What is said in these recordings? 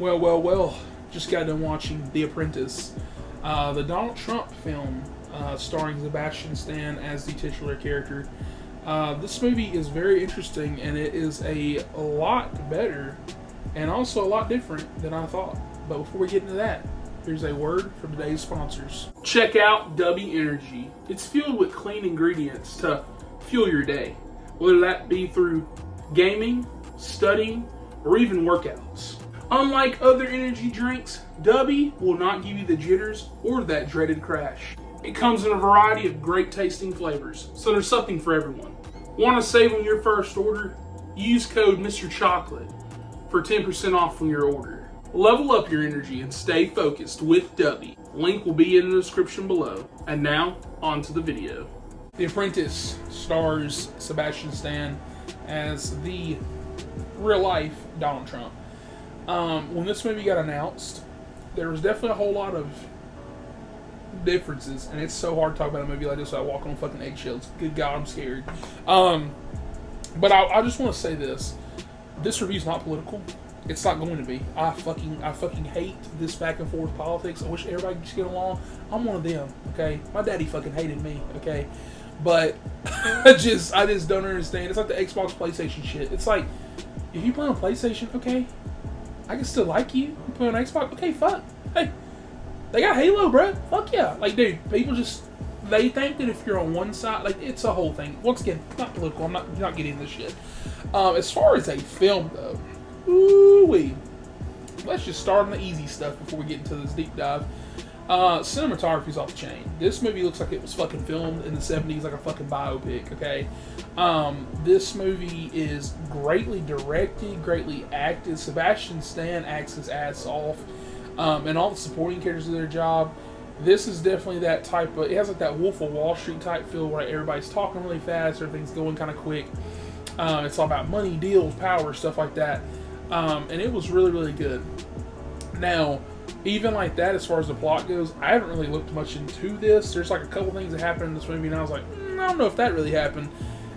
Well. Just got done watching The Apprentice, the Donald Trump film, starring Sebastian Stan as the titular character. This movie is very interesting, and it is a lot better, and also a lot different than I thought. But before we get into that, here's a word from today's sponsors. Check out W Energy. It's fueled with clean ingredients to fuel your day, whether that be through gaming, studying, or even workouts. Unlike other energy drinks, W will not give you the jitters or that dreaded crash. It comes in a variety of great tasting flavors, so there's something for everyone. Want to save on your first order? Use code Mr. Chocolate for 10% off from your order. Level up your energy and stay focused with W. Link will be in the description below. And now, on to the video. The Apprentice stars Sebastian Stan as the real-life Donald Trump. When this movie got announced, there was definitely a whole lot of differences, and it's so hard to talk about a movie like this without walking on fucking eggshells. Good God, I'm scared. But I just want to say this. This review's not political. It's not going to be. I fucking hate this back and forth politics. I wish everybody could just get along. I'm one of them, okay? My daddy fucking hated me, okay? But I just don't understand. It's like the Xbox PlayStation shit. It's like, if you play on PlayStation, okay, I can still like you. You play on Xbox, okay, fuck. Hey, they got Halo, bro. Fuck yeah. Like, dude, people just, they think that if you're on one side, like, it's a whole thing. Once again, not political. I'm not getting into this shit. As far as a film, though, ooh-wee. Let's just start on the easy stuff before we get into this deep dive. Cinematography's off the chain. This movie looks like it was fucking filmed in the 70s like a fucking biopic, okay? This movie is greatly directed, greatly acted. Sebastian Stan acts his ass off. And all the supporting characters do their job. This is definitely that type of, it has like that Wolf of Wall Street type feel where everybody's talking really fast, everything's going kind of quick. It's all about money, deals, power, stuff like that. And it was really, really good. Now, even like that, as far as the plot goes, I haven't really looked much into this. There's like a couple things that happened in this movie, and I was like, I don't know if that really happened.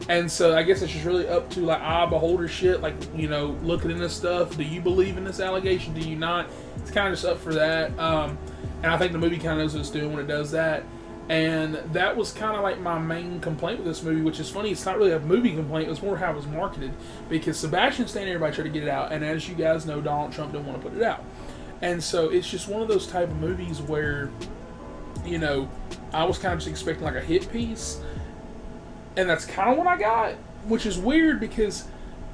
And so I guess it's just really up to like eye beholder shit, like, you know, looking into stuff. Do you believe in this allegation? Do you not? It's kind of just up for that. And I think the movie kind of knows what it's doing when it does that. And that was kind of like my main complaint with this movie, which is funny. It's not really a movie complaint. It was more how it was marketed. Because Sebastian Stan, everybody tried to get it out. And as you guys know, Donald Trump didn't want to put it out. And so it's just one of those type of movies where, you know, I was kind of just expecting like a hit piece. And that's kind of what I got. Which is weird because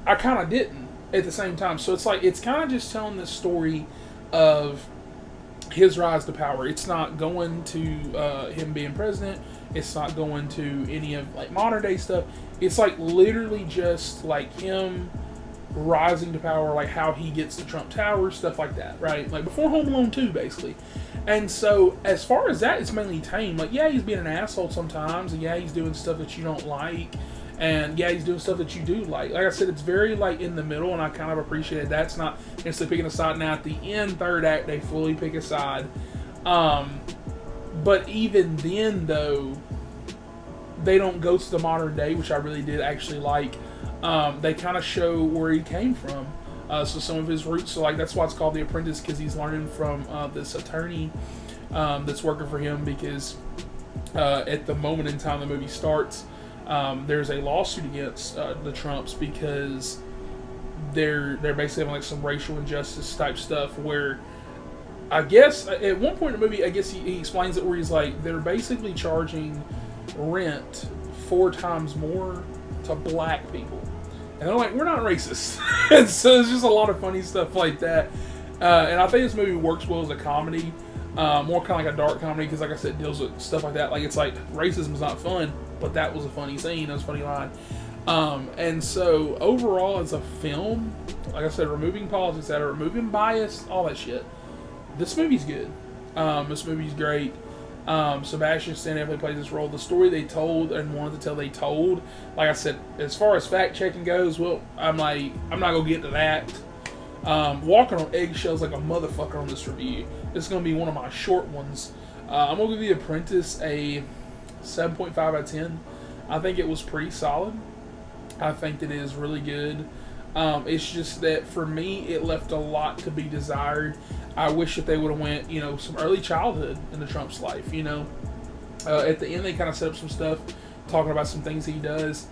I kind of didn't at the same time. So it's like, it's kind of just telling this story of his rise to power. It's not going to him being president. It's not going to any of like modern day stuff. It's like literally just like him rising to power, like how he gets to Trump Tower, stuff like that, right? Like before Home Alone 2, basically. And so as far as that, it's mainly tame. Like, yeah, he's being an asshole sometimes, and yeah, he's doing stuff that you don't like, and yeah, he's doing stuff that you do like. Like I said, it's very like in the middle, and I kind of appreciate that. It's not necessarily picking a side. Now at the end, third act, they fully pick a side. But even then, though, they don't go to the modern day, which I really did actually like. They kind of show where he came from. So some of his roots, so like that's why it's called The Apprentice, because he's learning from this attorney that's working for him, because at the moment in time the movie starts, there's a lawsuit against the Trumps because they're basically having like some racial injustice type stuff where I guess at one point in the movie, I guess he explains it where he's like, they're basically charging rent 4 times more to black people. And they're like, we're not racist. And so it's just a lot of funny stuff like that. And I think this movie works well as a comedy. More kind of like a dark comedy, because like I said, it deals with stuff like that. Like, it's like, racism is not fun, but that was a funny scene. That was a funny line. And so overall as a film, like I said, removing politics out of it, removing bias, all that shit, this movie's good. This movie's great. Sebastian Stan definitely plays this role. The story they told and wanted to tell, they told. Like I said, as far as fact checking goes, well, I'm not gonna get to that. Walking on eggshells like a motherfucker on this review. This is gonna be one of my short ones. I'm gonna give The Apprentice a 7.5 out of 10. I think it was pretty solid. I think that it is really good. It's just that for me, it left a lot to be desired. I wish that they would have went, some early childhood into Trump's life. At the end, they kind of set up some stuff, talking about some things he does.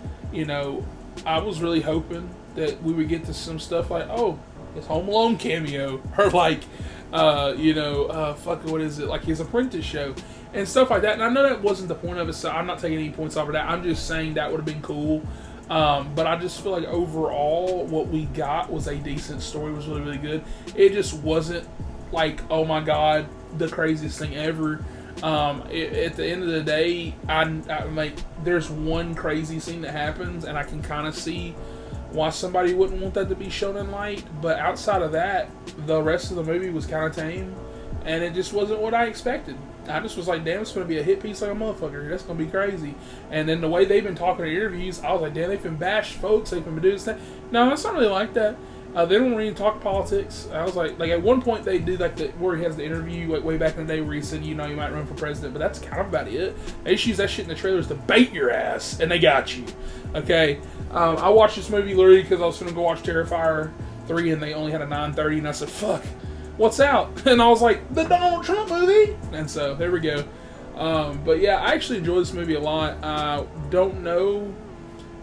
I was really hoping that we would get to some stuff like, oh, his Home Alone cameo, or like, what is it, like his Apprentice show, and stuff like that. And I know that wasn't the point of it, so I'm not taking any points off of that. I'm just saying that would have been cool. But I just feel like overall, what we got was a decent story. It was really, really good. It just wasn't like, oh my god, the craziest thing ever. At the end of the day, I like, there's one crazy scene that happens, and I can kind of see why somebody wouldn't want that to be shown in light. But outside of that, the rest of the movie was kind of tame, and it just wasn't what I expected. I just was like, damn, it's going to be a hit piece like a motherfucker. That's going to be crazy. And then the way they've been talking in interviews, I was like, damn, they've been bash folks. They've been doing this thing. No, it's not really like that. They don't really talk politics. I was like at one point they do where he has the interview like way back in the day where he said, you might run for president, but that's kind of about it. They just use that shit in the trailers to bait your ass, and they got you. Okay, I watched this movie literally because I was going to go watch Terrifier 3, and they only had a 9:30, and I said, fuck, what's out? And I was like, the Donald Trump movie, and so there we go. But yeah, I actually enjoy this movie a lot. I don't know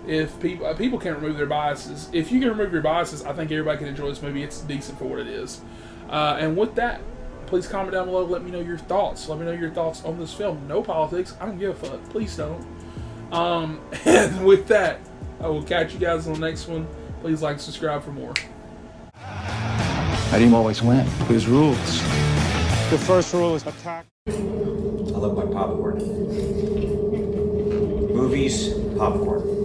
if people can't remove their biases. If you can remove your biases, I think everybody can enjoy this movie. It's decent for what it is. And with that, please comment down below. Let me know your thoughts. Let me know your thoughts on this film. No politics. I don't give a fuck. Please don't. And with that, I will catch you guys on the next one. Please like and subscribe for more. How do you always win? There's rules. The first rule is attack. I love my popcorn. Movies, popcorn.